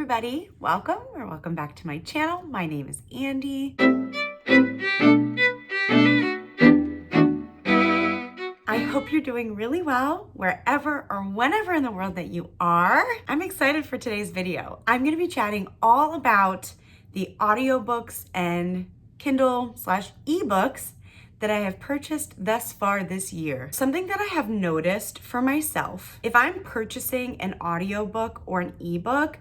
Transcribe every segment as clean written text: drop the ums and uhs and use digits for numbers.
everybody, welcome back to my channel. My name is Andy. I hope you're doing really well wherever or whenever in the world that you are. I'm excited for today's video. I'm going to be chatting all about the audiobooks and Kindle/ebooks that I have purchased thus far this year. Something that I have noticed for myself, if I'm purchasing an audiobook or an ebook,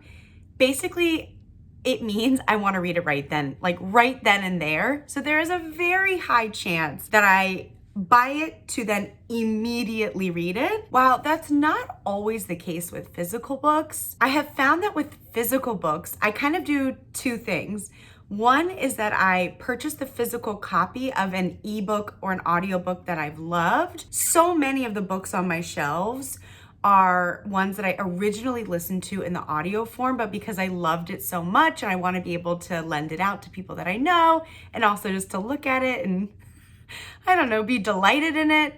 basically it means I want to read it right then and there. So there is a very high chance that I buy it to then immediately read it. While that's not always the case with physical books, I have found that with physical books, I kind of do two things. One is that I purchase the physical copy of an ebook or an audiobook that I've loved. So many of the books on my shelves are ones that I originally listened to in the audio form, but because I loved it so much and I want to be able to lend it out to people that I know and also just to look at it and, I don't know, be delighted in it,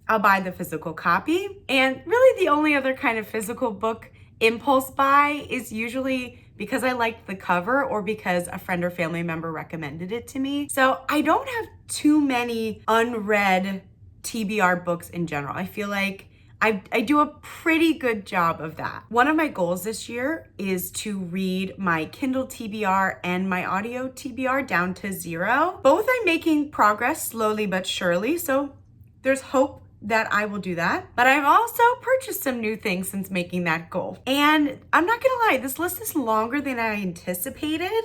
I'll buy the physical copy. And really the only other kind of physical book impulse buy is usually because I liked the cover or because a friend or family member recommended it to me. So I don't have too many unread TBR books in general. I feel like I do a pretty good job of that. One of my goals this year is to read my Kindle TBR and my audio TBR down to 0. Both I'm making progress slowly but surely, so there's hope that I will do that. But I've also purchased some new things since making that goal. And I'm not gonna lie, this list is longer than I anticipated,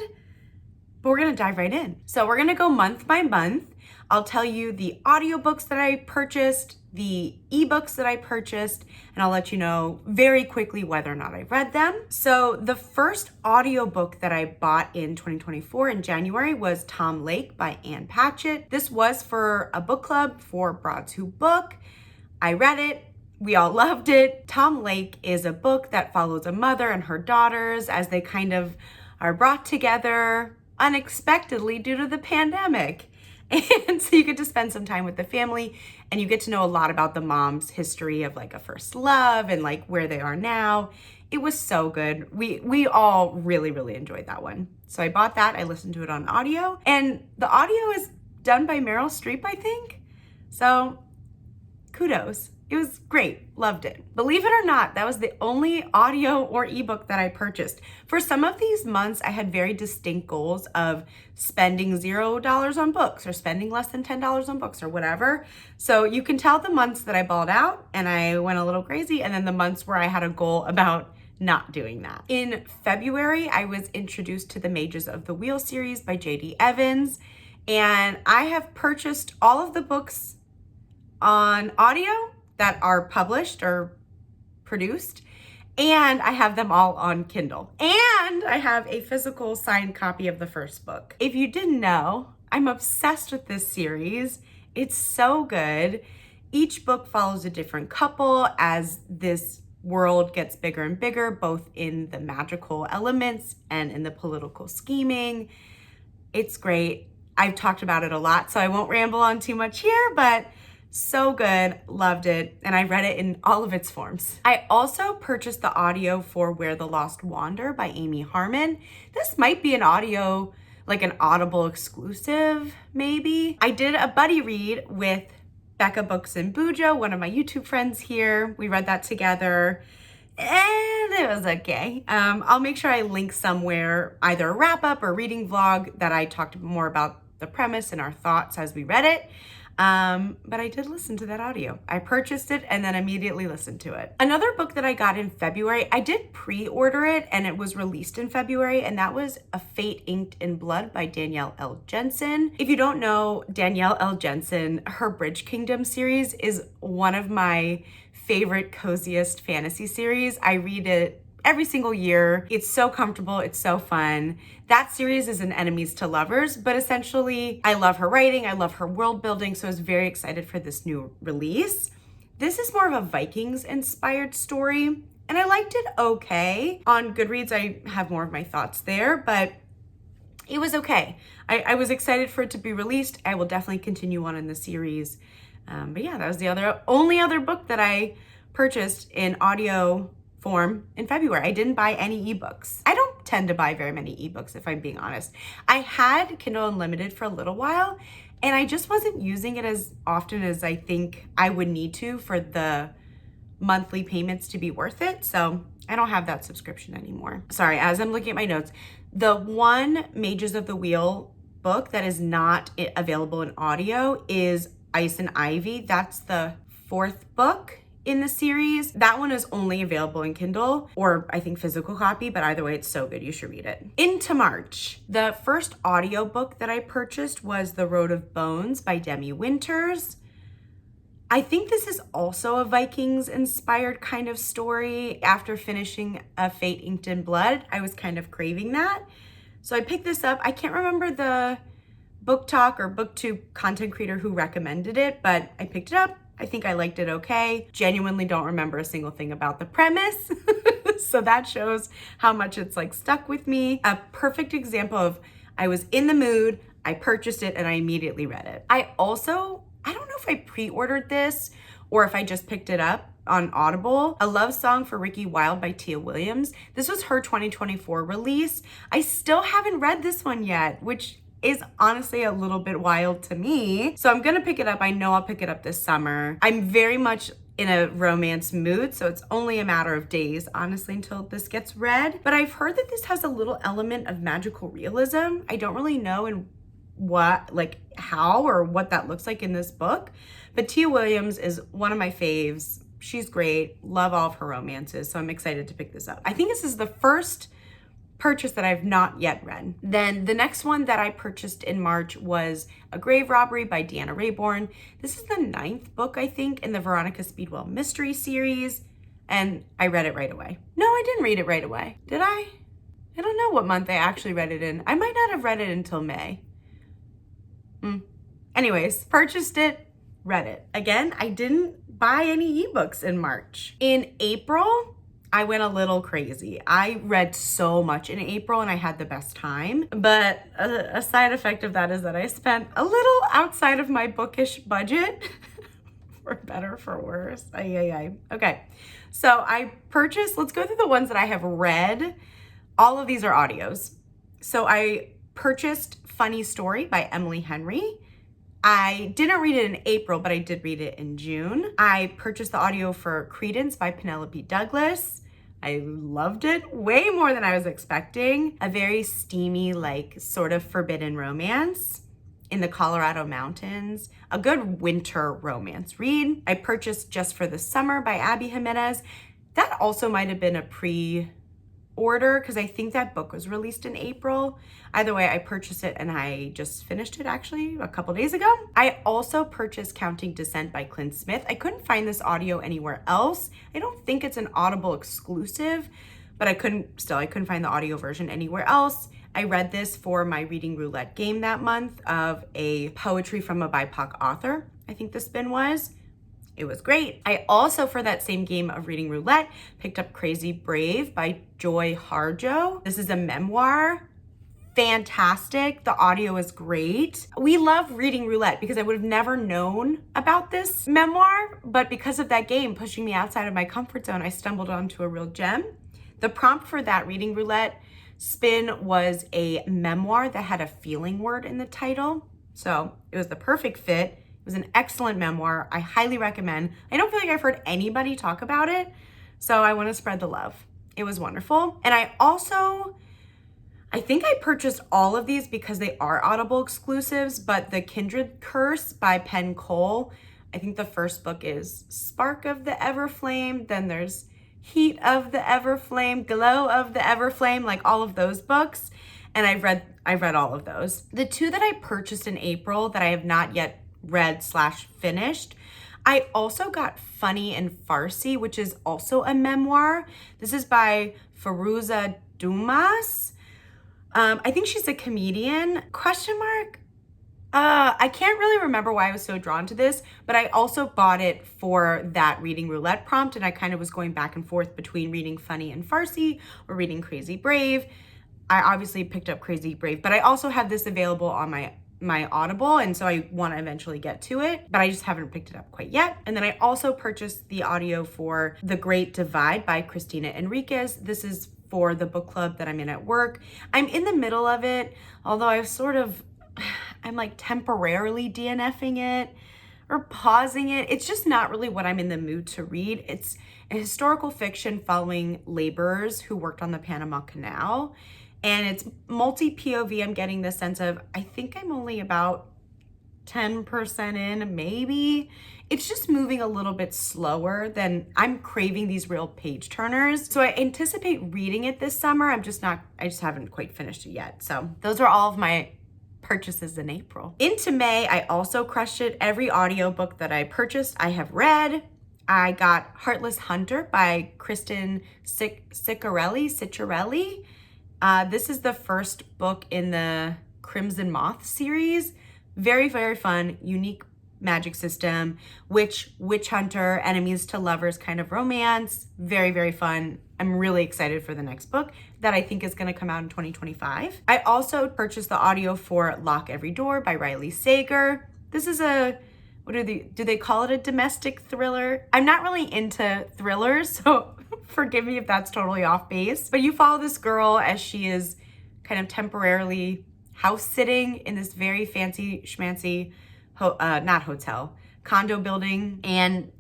but we're gonna dive right in. So we're gonna go month by month. I'll tell you the audiobooks that I purchased, the ebooks that I purchased, and I'll let you know very quickly whether or not I've read them. So the first audiobook that I bought in 2024 in January was Tom Lake by Ann Patchett. This was for a book club for Broads Who Book. I read it. We all loved it. Tom Lake is a book that follows a mother and her daughters as they kind of are brought together unexpectedly due to the pandemic. And so you get to spend some time with the family and you get to know a lot about the mom's history of like a first love and like where they are now. It was so good. We all really enjoyed that one. So I bought that. I listened to it on audio, and the audio is done by Meryl Streep, I think. So kudos. It was great. Loved it. Believe it or not, that was the only audio or ebook that I purchased. For some of these months, I had very distinct goals of spending $0 on books or spending less than $10 on books or whatever. So you can tell the months that I balled out and I went a little crazy, and then the months where I had a goal about not doing that. In February, I was introduced to the Mages of the Wheel series by J.D. Evans, and I have purchased all of the books on audio that are published or produced, and I have them all on Kindle. And I have a physical signed copy of the first book. If you didn't know, I'm obsessed with this series. It's so good. Each book follows a different couple as this world gets bigger and bigger, both in the magical elements and in the political scheming. It's great. I've talked about it a lot, so I won't ramble on too much here, but so good, loved it, and I read it in all of its forms. I also purchased the audio for Where the Lost Wander by Amy Harmon. This might be an audio, like an Audible exclusive, maybe. I did a buddy read with Becca Books and Bujo, one of my YouTube friends here. We read that together, and it was okay. I'll make sure I link somewhere, either a wrap-up or reading vlog that I talked more about the premise and our thoughts as we read it. But I did listen to that audio. I purchased it and then immediately listened to it. Another book that I got in February, I did pre-order it and it was released in February, and that was A Fate Inked in Blood by Danielle L. Jensen. If you don't know Danielle L. Jensen, her Bridge Kingdom series is one of my favorite, coziest fantasy series. I read it every single year. It's so comfortable. It's so fun. That series is an enemies to lovers, but essentially I love her writing. I love her world building. So I was very excited for this new release. This is more of a Vikings inspired story, and I liked it okay. On Goodreads, I have more of my thoughts there, but it was okay. I was excited for it to be released. I will definitely continue on in the series. But yeah, that was the only other book that I purchased in audio form in February. I didn't buy any ebooks. I don't tend to buy very many ebooks, if I'm being honest. I had Kindle Unlimited for a little while, and I just wasn't using it as often as I think I would need to for the monthly payments to be worth it. So I don't have that subscription anymore. Sorry, as I'm looking at my notes, the one Mages of the Wheel book that is not available in audio is Ice and Ivy. That's the 4th book in the series. That one is only available in Kindle or I think physical copy, but either way, it's so good. You should read it. Into March. The first audiobook that I purchased was The Road of Bones by Demi Winters. I think this is also a Vikings inspired kind of story. After finishing A Fate Inked in Blood, I was kind of craving that. So I picked this up. I can't remember the book talk or booktube content creator who recommended it, but I picked it up. I think I liked it okay. Genuinely don't remember a single thing about the premise. So that shows how much it's like stuck with me. A perfect example of I was in the mood, I purchased it, and I immediately read it. I don't know if I pre-ordered this or if I just picked it up on Audible. A Love Song for Ricky Wilde by Tia Williams. This was her 2024 release. I still haven't read this one yet, which is honestly a little bit wild to me. So I'm gonna pick it up. I know I'll pick it up this summer. I'm very much in a romance mood, so it's only a matter of days, honestly, until this gets read. But I've heard that this has a little element of magical realism. I don't really know how or what that looks like in this book. But Tia Williams is one of my faves. She's great. Love all of her romances. So I'm excited to pick this up. I think this is the first purchase that I've not yet read. Then the next one that I purchased in March was A Grave Robbery by Deanna Raybourn. This is the 9th book, I think, in the Veronica Speedwell mystery series. And I read it right away. No, I didn't read it right away. Did I? I don't know what month I actually read it in. I might not have read it until May. Anyways, purchased it, read it. Again, I didn't buy any ebooks in March. In April, I went a little crazy. I read so much in April and I had the best time. But a side effect of that is that I spent a little outside of my bookish budget, for better or for worse. Okay, so I purchased, let's go through the ones that I have read. All of these are audios. So I purchased Funny Story by Emily Henry. I didn't read it in April, but I did read it in June. I purchased the audio for Credence by Penelope Douglas. I loved it way more than I was expecting. A very steamy, like sort of forbidden romance in the Colorado mountains. A good winter romance read. I purchased Just for the Summer by Abby Jimenez. That also might have been a pre-order because I think that book was released in April. Either way, I purchased it and I just finished it actually a couple days ago. I also purchased Counting Descent by Clint Smith. I couldn't find this audio anywhere else. I don't think it's an Audible exclusive, but I couldn't find the audio version anywhere else. I read this for my reading roulette game that month of a poetry from a BIPOC author, I think the spin was. It was great. I also, for that same game of reading roulette, picked up Crazy Brave by Joy Harjo. This is a memoir. Fantastic. The audio is great. We love reading roulette because I would have never known about this memoir, but because of that game pushing me outside of my comfort zone, I stumbled onto a real gem. The prompt for that reading roulette spin was a memoir that had a feeling word in the title. So it was the perfect fit. It was an excellent memoir. I highly recommend. I don't feel like I've heard anybody talk about it, so I want to spread the love. It was wonderful. And I think I purchased all of these because they are Audible exclusives, but The Kindred Curse by Penn Cole, I think the first book is Spark of the Everflame, then there's Heat of the Everflame, Glow of the Everflame, like all of those books. And I've read all of those. The two that I purchased in April that I have not yet read/finished, I also got Funny and Farsi, which is also a memoir. This is by Firuza Dumas. I think she's a comedian, ? I can't really remember why I was so drawn to this, but I also bought it for that reading roulette prompt, and I kind of was going back and forth between reading Funny and Farsi or reading Crazy Brave. I obviously picked up Crazy Brave, but I also have this available on my Audible, and so I want to eventually get to it, but I just haven't picked it up quite yet. And then I also purchased the audio for The Great Divide by Christina Enriquez. This is for the book club that I'm in at work. I'm in the middle of it, although I'm like temporarily DNFing it or pausing it. It's just not really what I'm in the mood to read. It's a historical fiction following laborers who worked on the Panama Canal. And it's multi-POV. I'm getting the sense of, I think I'm only about 10% in, maybe. It's just moving a little bit slower than I'm craving these real page turners. So I anticipate reading it this summer. I just haven't quite finished it yet. So those are all of my purchases in April. Into May, I also crushed it. Every audiobook that I purchased, I have read. I got Heartless Hunter by Kristen Ciccarelli. This is the first book in the Crimson Moth series. Very, very fun, unique magic system, witch hunter, enemies to lovers kind of romance. Very, very fun. I'm really excited for the next book that I think is going to come out in 2025. I also purchased the audio for Lock Every Door by Riley Sager. This is do they call it a domestic thriller? I'm not really into thrillers, so forgive me if that's totally off base. But you follow this girl as she is kind of temporarily house sitting in this very fancy schmancy, condo building. And,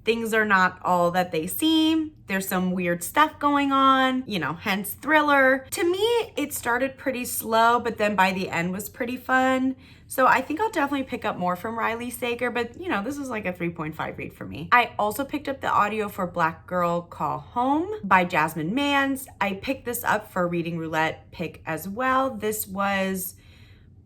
things are not all that they seem. There's some weird stuff going on, hence thriller. To me, it started pretty slow, but then by the end was pretty fun. So I think I'll definitely pick up more from Riley Sager, but this is like a 3.5 read for me. I also picked up the audio for Black Girl Call Home by Jasmine Mans. I picked this up for Reading Roulette pick as well. This was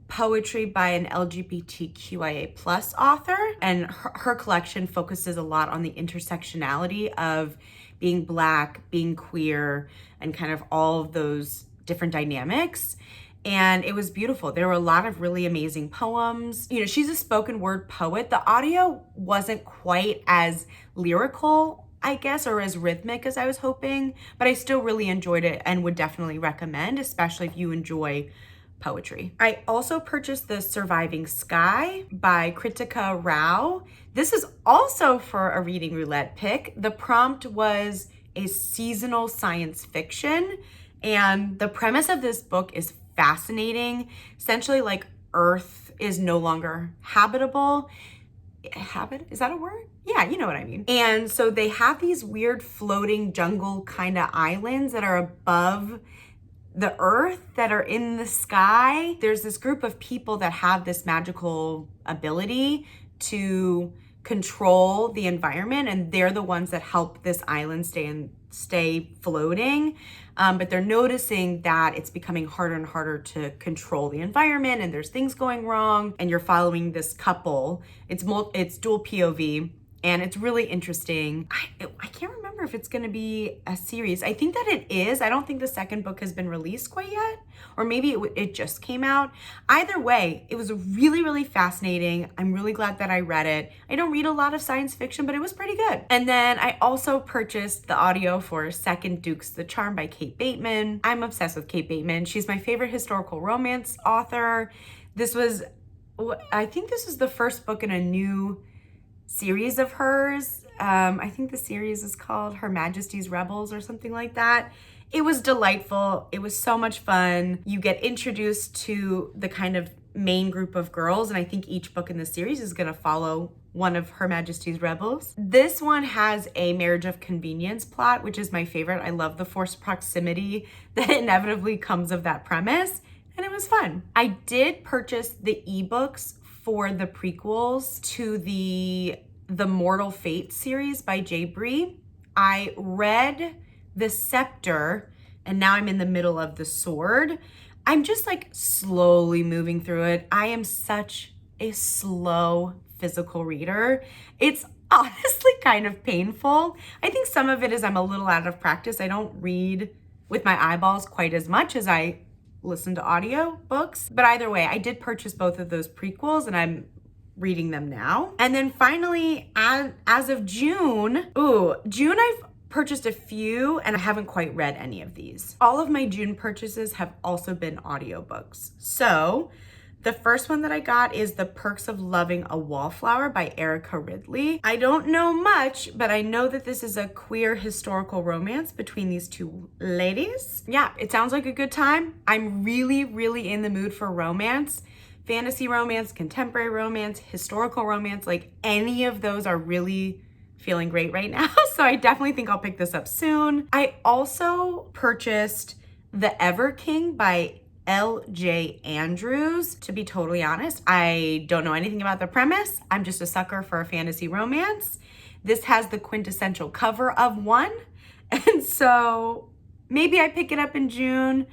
poetry by an LGBTQIA+ author, and her collection focuses a lot on the intersectionality of being Black, being queer, and kind of all of those different dynamics. And it was beautiful. There were a lot of really amazing poems. She's a spoken word poet. The audio wasn't quite as lyrical, I guess, or as rhythmic as I was hoping, but I still really enjoyed it and would definitely recommend, especially if you enjoy poetry. I also purchased The Surviving Sky by Kritika Rao. This is also for a Reading Roulette pick. The prompt was a seasonal science fiction, and the premise of this book is fascinating. Essentially, like, Earth is no longer habitable. Is that a word? Yeah, you know what I mean. And so they have these weird floating jungle kind of islands that are above the earth that are in the sky. There's this group of people that have this magical ability to control the environment, and they're the ones that help this island stay floating. But they're noticing that it's becoming harder and harder to control the environment, and there's things going wrong, and you're following this couple. It's dual POV, and it's really interesting. I can't remember if it's going to be a series. I think that it is. I don't think the second book has been released quite yet, or maybe it just came out. Either way, it was really, really fascinating. I'm really glad that I read it. I don't read a lot of science fiction, but it was pretty good. And then I also purchased the audio for Second Duke's The Charm by Kate Bateman. I'm obsessed with Kate Bateman. She's my favorite historical romance author. I think this was the first book in a new series of hers. I think the series is called Her Majesty's Rebels or something like that. It was delightful. It was so much fun. You get introduced to the kind of main group of girls, and I think each book in the series is going to follow one of Her Majesty's Rebels. This one has a marriage of convenience plot, which is my favorite. I love the forced proximity that inevitably comes of that premise, and it was fun. I did purchase the ebooks for the prequels to the Mortal Fate series by Jay Bree. I read The Scepter, and now I'm in the middle of The Sword. I'm just like slowly moving through it. I am such a slow physical reader. It's honestly kind of painful. I think some of it is I'm a little out of practice. I don't read with my eyeballs quite as much as I listen to audio books. But either way, I did purchase both of those prequels, and I'm reading them now. And then finally, as of June I've purchased a few, and I haven't quite read any of these. All of my June purchases have also been audiobooks. So The first one that I got is The Perks of Loving a Wallflower by Erica Ridley. I don't know much, but I know that this is a queer historical romance between these two ladies. Yeah, it sounds like a good time. I'm really, really in the mood for romance. Fantasy romance, contemporary romance, historical romance, like any of those are really feeling great right now. So I definitely think I'll pick this up soon. I also purchased The Ever King by L.J. Andrews. To be totally honest, I don't know anything about the premise. I'm just a sucker for a fantasy romance. This has the quintessential cover of one. And so maybe I pick it up in June.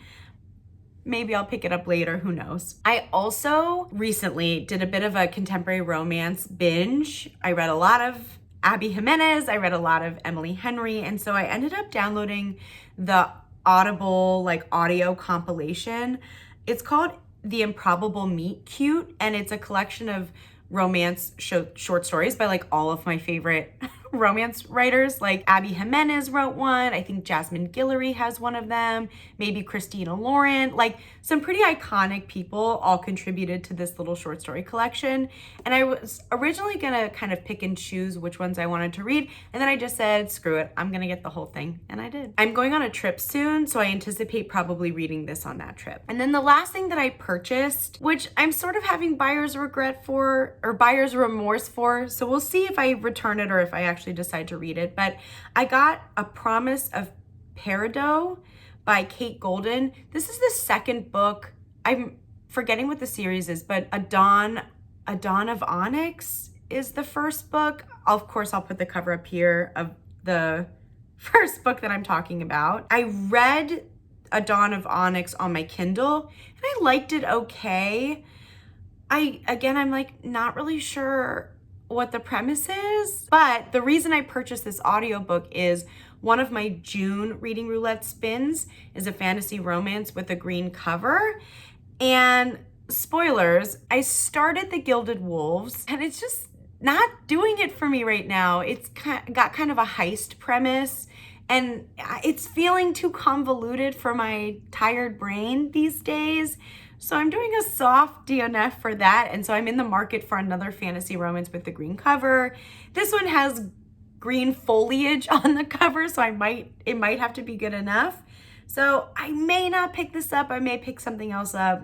Maybe I'll pick it up later, who knows. I also recently did a bit of a contemporary romance binge. I read a lot of Abby Jimenez, I read a lot of Emily Henry, and so I ended up downloading the Audible audio compilation. It's called The Improbable Meet Cute, and it's a collection of romance short stories by all of my favorite romance writers. Like Abby Jimenez wrote one. I think Jasmine Guillory has one of them. Maybe Christina Lauren. Some pretty iconic people all contributed to this little short story collection. And I was originally gonna kind of pick and choose which ones I wanted to read. And then I just said, screw it, I'm gonna get the whole thing. And I did. I'm going on a trip soon, so I anticipate probably reading this on that trip. And then the last thing that I purchased, which I'm sort of having buyer's regret for, or buyer's remorse for, so we'll see if I return it or if I actually decide to read it, but I got A Promise of Peridot by Kate Golden. This is the second book. I'm forgetting what the series is, but A Dawn of Onyx is the first book. Of course, I'll put the cover up here of the first book that I'm talking about. I read A Dawn of Onyx on my Kindle and I liked it okay. I'm not really sure what the premise is, but the reason I purchased this audiobook is one of my June Reading Roulette spins is a fantasy romance with a green cover. And spoilers, I started The Gilded Wolves and it's just not doing it for me right now. It's got kind of a heist premise and it's feeling too convoluted for my tired brain these days. So I'm doing a soft DNF for that. And so I'm in the market for another fantasy romance with the green cover. This one has green foliage on the cover, so it might have to be good enough. So I may not pick this up. I may pick something else up.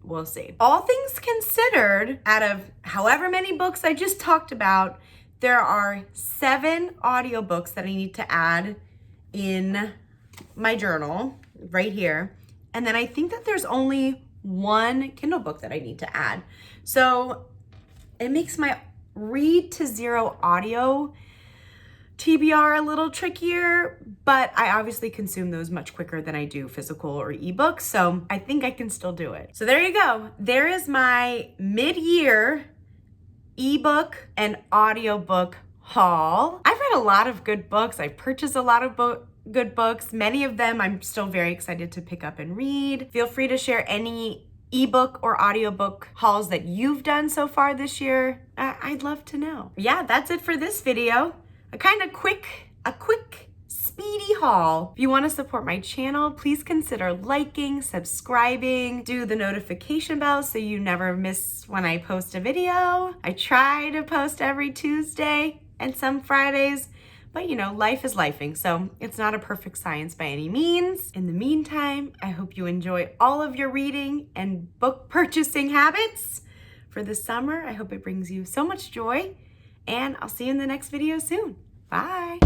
We'll see. All things considered, out of however many books I just talked about, there are 7 audiobooks that I need to add in my journal right here. And then I think that there's only one Kindle book that I need to add. So it makes my read to zero audio TBR a little trickier, but I obviously consume those much quicker than I do physical or ebooks. So I think I can still do it. So there you go. There is my mid-year ebook and audiobook haul. I've read a lot of good books. I've purchased a lot of good books. Many of them I'm still very excited to pick up and read. Feel free to share any ebook or audiobook hauls that you've done so far this year. I'd love to know. Yeah, that's it for this video. A quick, speedy haul. If you want to support my channel, please consider liking, subscribing, do the notification bell so you never miss when I post a video. I try to post every Tuesday and some Fridays, but life is lifing, so it's not a perfect science by any means. In the meantime, I hope you enjoy all of your reading and book purchasing habits for the summer. I hope it brings you so much joy, and I'll see you in the next video soon. Bye.